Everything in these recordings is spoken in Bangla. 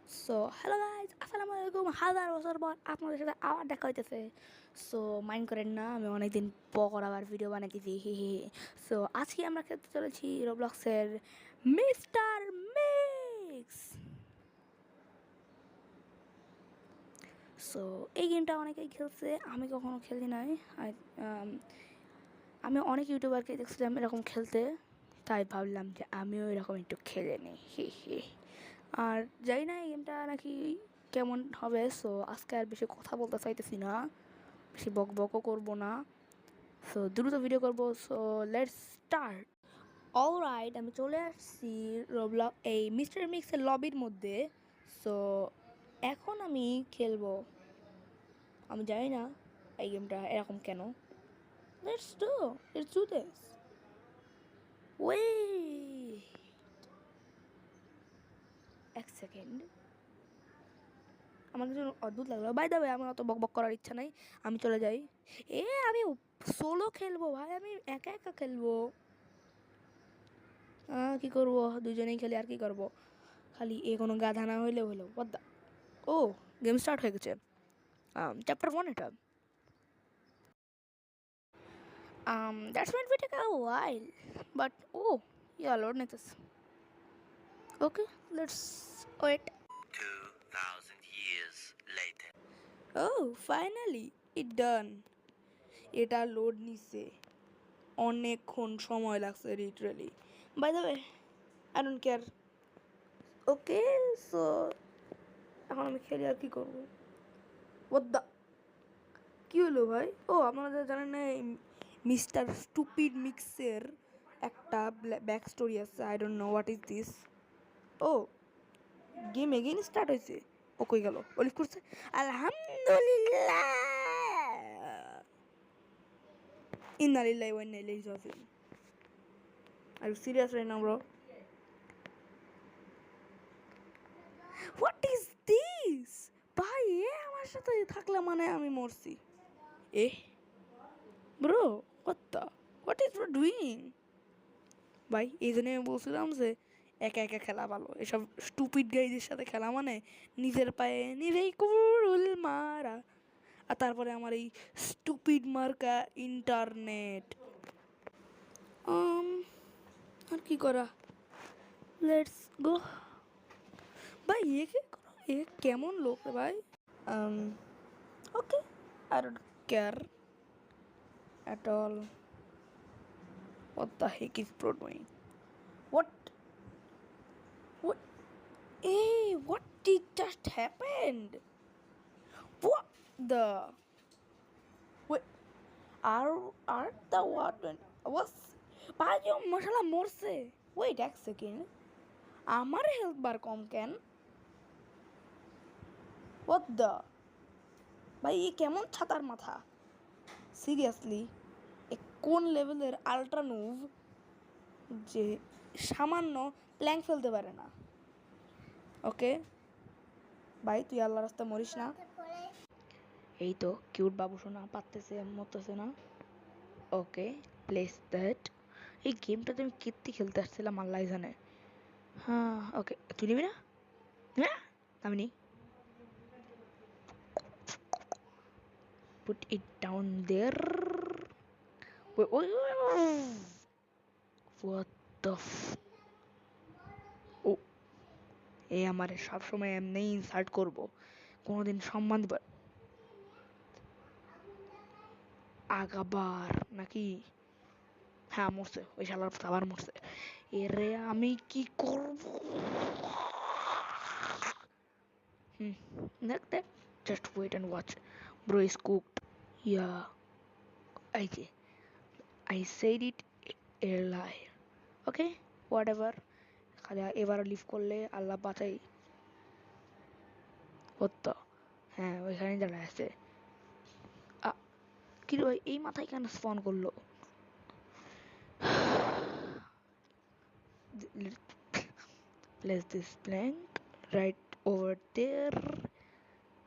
সো হ্যালো গাইজ, আসসালামু আলাইকুম। হাজার বছর পর আপনাদের সাথে আবার দেখা হইতেছে। সো মাইন্ড করেন না, আমি অনেকদিন পর আবার ভিডিও বানাইতেছি, হি হি। সো আজকে আমরা খেলতে চলেছি রোবলক্সের মিস্টার মিক্স। সো এই গেমটা অনেকেই খেলছে, আমি কখনো খেলি নাই। আম, আমি অনেক ইউটিউবারকে দেখছিলাম এরকম খেলতে, তাই ভাবলাম যে আমিও এরকম একটু খেলে নিই, হি হি। আর জানি না এই গেমটা নাকি কেমন হবে। সো আজকে আর বেশি কথা বলতে চাইতেছি না, বেশি বক বকও করবো না। সো দ্রুত ভিডিও করবো। So let's start. অলরাইট, আমি চলে আসছি রোবলক এই মিস্টার মিক্সের লবির মধ্যে। সো এখন আমি খেলবো। আমি জানি না এই গেমটা এরকম কেন। Let's do this. ওয়ে, এক সেকেন্ড, আমার কিছু অদ্ভুত লাগলো। বাই দ্য ওয়ে, আমার অত বক বক করার ইচ্ছা নাই, আমি চলে যাই। আমি সোলো খেলবো ভাই, আমি একা একা খেলবো। কি করবো, দুজনেই খেলি, আর কি করবো। খালি কোনো গাধা না হইলে হলো পদ্মা। ও, গেম স্টার্ট হয়ে গেছে। চ্যাপ্টার 1 এটা। That's might be take a while, but oh yeah load নিতেছে। Okay, let's wait. 2000 years later. Oh, finally it done. এটা লোড নিছে, অনেকক্ষণ সময় লাগছে literally. By the way, I don't care. Okay, so এখন আমি খেলি, আর কি করবো। ওদ্দা, কী হলো ভাই? ও, আপনারা জানেন না মিস্টার স্টুপিড মিক্সের একটা ব্যাক স্টোরি আছে। I don't know what is this. ও, গেম এগেইন স্টার্ট হয়েছে। ও কই গেল? ও লিভ করছে আলহামদুলিল্লাহ, ইন্না লিল্লাহি ওয়া ইন্না ইলাইহি রাজিউন। Are you serious right now bro? What is this ভাই? আমার সাথে থাকলে মানে আমি মরছি। এ bro, what is bro doing? ভাই এই জন্য আমি বলছিলাম যে একা একা খেলা ভালো। এসব স্টুপিড গাইজের সাথে খেলা মানে নিজের পায়ে নিজেই কুড়ুল মারা। আর তারপরে আমার এই স্টুপিড মার্কা ইন্টারনেট। আর কি করা, লেটস গো। ভাই একে করো, এ কেমন লোক রে ভাই? Okay, I don't care at all. What the heck is bro doing? What? What? Hey, what did just happened? What the? Wait, are the warden was? ভাই মশালা মরছে। ওয়েট এক সেকেন্ড, আমার হেলথ বার কম কেন? What the? ভাই এ কেমন ছাতার মাথা? সিরিয়াসলি, এ কোন লেভেলের আল্ট্রা মুভ যে সামান্য প্ল্যাঙ্ক ফেলতে পারে না? ওকে ভাই, তুই আল্লাহ রাস্তা মরিস না। এই তো কিউট বাবু শোনা পারতেছে, মরতেছে না। ওকে, প্লেস দ্যাট। এই গেমটাতে আমি কীর্তি খেলতে আসছিলাম আল্লাহ জানে। হ্যাঁ ওকে, তুই নিবি না? হ্যাঁ, আমি নি। Put it down there. What the oh, এ আমার সবসময় এমনি ইনসাল্ট করবো, কোনোদিন সম্মান দিব? আগাবার নাকি? হ্যাঁ মরছে, ওই শালার আবার মরছে। এরে আমি কি করব? হুম, দেখ দেখ, just wait and watch. Bro is cooked. Yeah, I যে I said it airline. Okay, whatever. খালি এবার লিভ করলে আল্লাহ বাঁচাই। হতো, হ্যাঁ ওইখানে দাঁড়ায় আছে। কি রে ভাই, এই মাথায় কেন স্পন করলো? Place this plank right over there.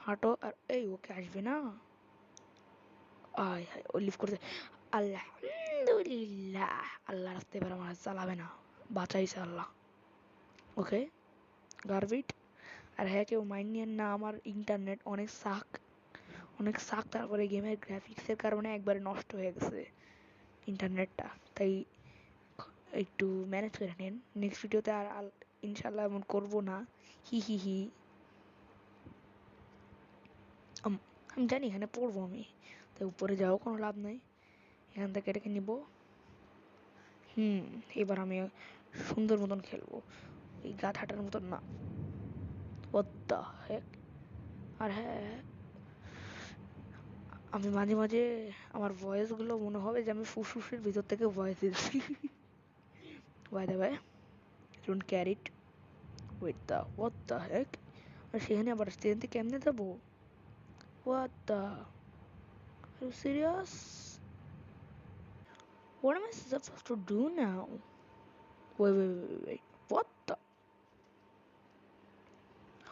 হাঁটো আর এই ওকে আসবে না। আয় হায়, ও লিভ করছে। আলহামদুলিল্লাহ, আল্লাহ রাস্তায় এবার আমার চালাবে না, বাঁচাইছে আল্লাহ। ওকে, গার্বিট আর হ্যাঁ, কেউ মাইন্ড নিয়েন না, আমার ইন্টারনেট অনেক সাক, তারপরে গেমের গ্রাফিক্সের কারণে একবারে নষ্ট হয়ে গেছে ইন্টারনেটটা, তাই একটু ম্যানেজ করে নিন। নেক্সট ভিডিওতে আর ইনশাল্লাহ এমন করবো না। হি হি হি। আমি জানি এখানে পড়বো আমি, তাই উপরে যাওয়াও কোনো লাভ নাই, এখান থেকে এটাকে নিব। এবার আমি সুন্দর মতন খেলবো, এই গাধাটার মতন না। What the heck? আর হ্যাঁ, আমি মাঝে মাঝে আমার ভয়েসগুলো মনে হবে যে আমি ফুসফুসের ভিতর থেকে ভয়েস দিচ্ছি। By the way, don't carry it with the what the heck? আর সেখানে আবার স্টেশন কেমনে যাবো? What the? Are you serious? What am I supposed to do now? Wait. What the?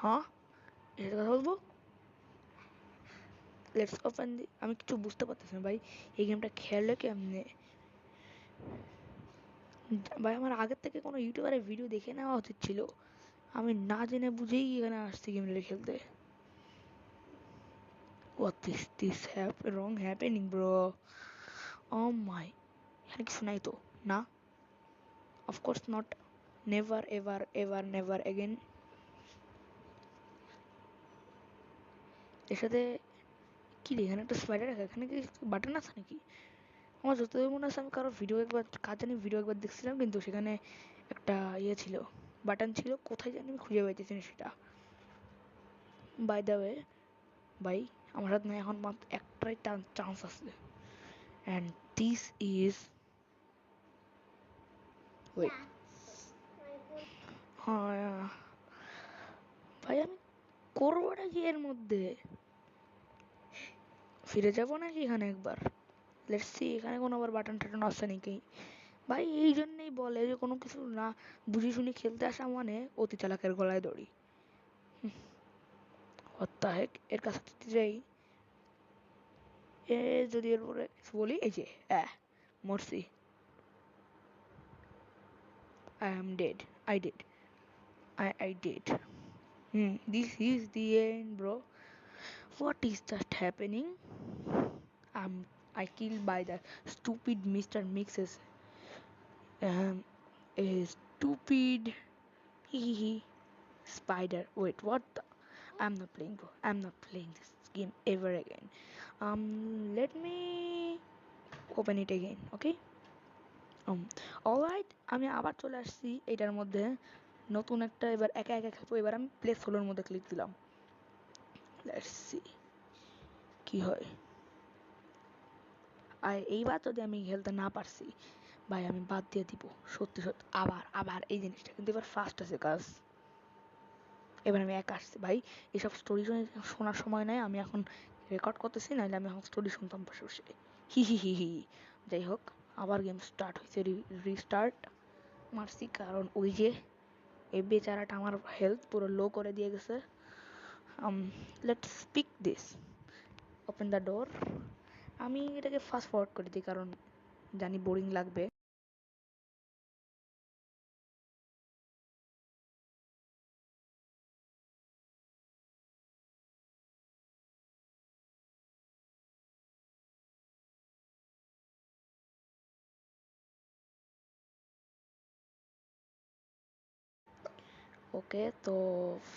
Huh? এটা কথা বলবো? Let's open the... আমি কিছু বুঝতে পারতেছি না ভাই, এই গেমটা খেললে কেমনে? ভাই আমার আগের থেকে কোনো ইউটিউবারের ভিডিও দেখে নেওয়া উচিত ছিল, আমি না জেনে বুঝেই এখানে আসছি গেমটা খেলতে। What is this wrong happening bro? Oh my, এখানে কিছু নাই তো না? Of course not, never ever never again। এর সাথে কি রে, এখানে একটা স্পাইডার আছে, এখানে কি বাটন আছে নাকি? আমার যতদূর মনে আছে আমি কারো ভিডিও একবার, কার জানি ভিডিও একবার দেখছিলাম, কিন্তু সেখানে একটা ইয়ে ছিল, বাটন ছিল, কোথায় জানি আমি খুঁজে পাইতেছি না সেটা। বাই দ্য ওয়ে ভাই, আমার হাতে না এখন মাত্র একটাই চান্স আছে, অ্যান্ড দিস ইজ ওয়েট। হ্যাঁ ভাই, আমি করবোটা কি এর মধ্যে? ফিরে যাবো নাকি এখানে একবার? লেটস সি এখানে কোনো আবার বাটন টাটন আছে নাকি। ভাই এই জন্যই বলে যে কোনো কিছু না বুঝে শুনে খেলতে আসা মানে অতি চালাকের গলায় দড়ি। হত্যা হেক, এর কাছে দিতে যাই, এ যদি এর পরে কিছু বলি, এই যে মরছি, I am dead, I did, I did. This is the end bro. What is just happening? I killed by the stupid Mr. Mixes. A stupid hee spider. Wait, what the? I'm not playing bro. I'm not playing this game ever again. Let me open it again, okay? Alright, আমি আবার চলে আসছি এটার মধ্যে, নতুন একটা, এবার একা একা খেলবো। এবার আমি প্লে সোলোর মধ্যে ক্লিক দিলাম, লেটস সি কি হয়। আর এইবার যদি আমি খেলতে না পারছি ভাই, আমি বাদ দিয়ে দিব সত্যি সত্যি। আবার এই জিনিসটা কিন্তু এবার ফার্স্ট আছে কাজ। এবার আমি একা আসছি ভাই, এসব স্টোরি শোনার সময় নাই, আমি এখন রেকর্ড করতেছি, নাহলে আমি এখন স্টোরি শুনতাম বসে বসে। হি। যাই হোক, আবার গেম স্টার্ট হয়েছে, রিস্টার্ট মারছি, কারণ ওই যে এই বেচারাটা আমার হেলথ পুরো লো করে দিয়ে গেছে। Let's speak this, open the door. আমি এটাকে ফাস্ট ফরওয়ার্ড করে দিই, কারণ জানি বোরিং লাগবে। ওকে, তো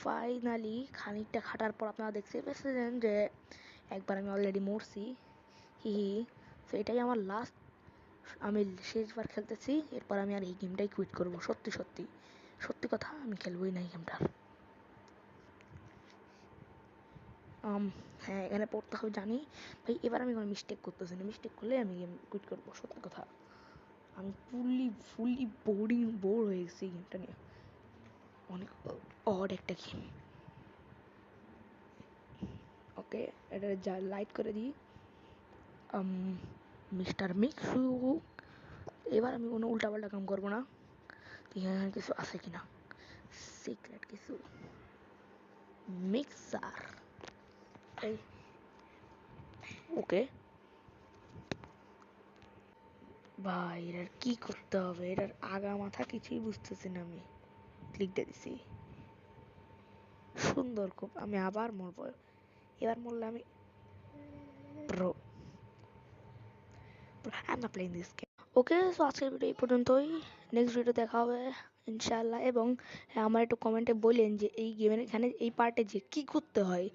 ফাইনালি খানিকটা খাটার পর আপনারা দেখতে পেয়েছিলেন যে একবার আমি অলরেডি মরছি। হি তো এটাই আমার লাস্ট, আমি শেষবার খেলতেছি, এরপর আমি আর এই গেমটাই কুইট করবো। সত্যি কথা, আমি খেলবোই না এই গেমটা। হ্যাঁ, এখানে পড়তে হবে জানি ভাই, এবার আমি কোনো মিস্টেক করতেছি না, মিস্টেক করলে আমি গেম কুইট করবো, সত্যি কথা। আমি ফুললি বোর হয়ে গেছি এই গেমটা নিয়ে, অনেক অড একটা গেম। ওকে, এটা যা লাইট করে দিই। মিস্টার মিক্সু, এবার আমি কোনো উল্টাপাল্টা কাম করবো না। এখানে কিছু আছে কিনা, সিক্রেট কিছু, মিক্সার, এই ওকে ভাই, এটার কি করতে হবে, এটার আগা মাথা কিছুই বুঝতেছি না আমি। ক্লিক দিয়ে দিছি, সুন্দর খুব। আমি আবার মরবো, এবার মরলে আমি pro. I'm not playing this game. Okay, so আজকের ভিডিও এই পর্যন্তই। নেক্সট ভিডিও দেখা হবে ইনশাআল্লাহ। এবং আমার একটু কমেন্টে বললেন যে এই গেমের এখানে এই পার্টে যে কী করতে হয়।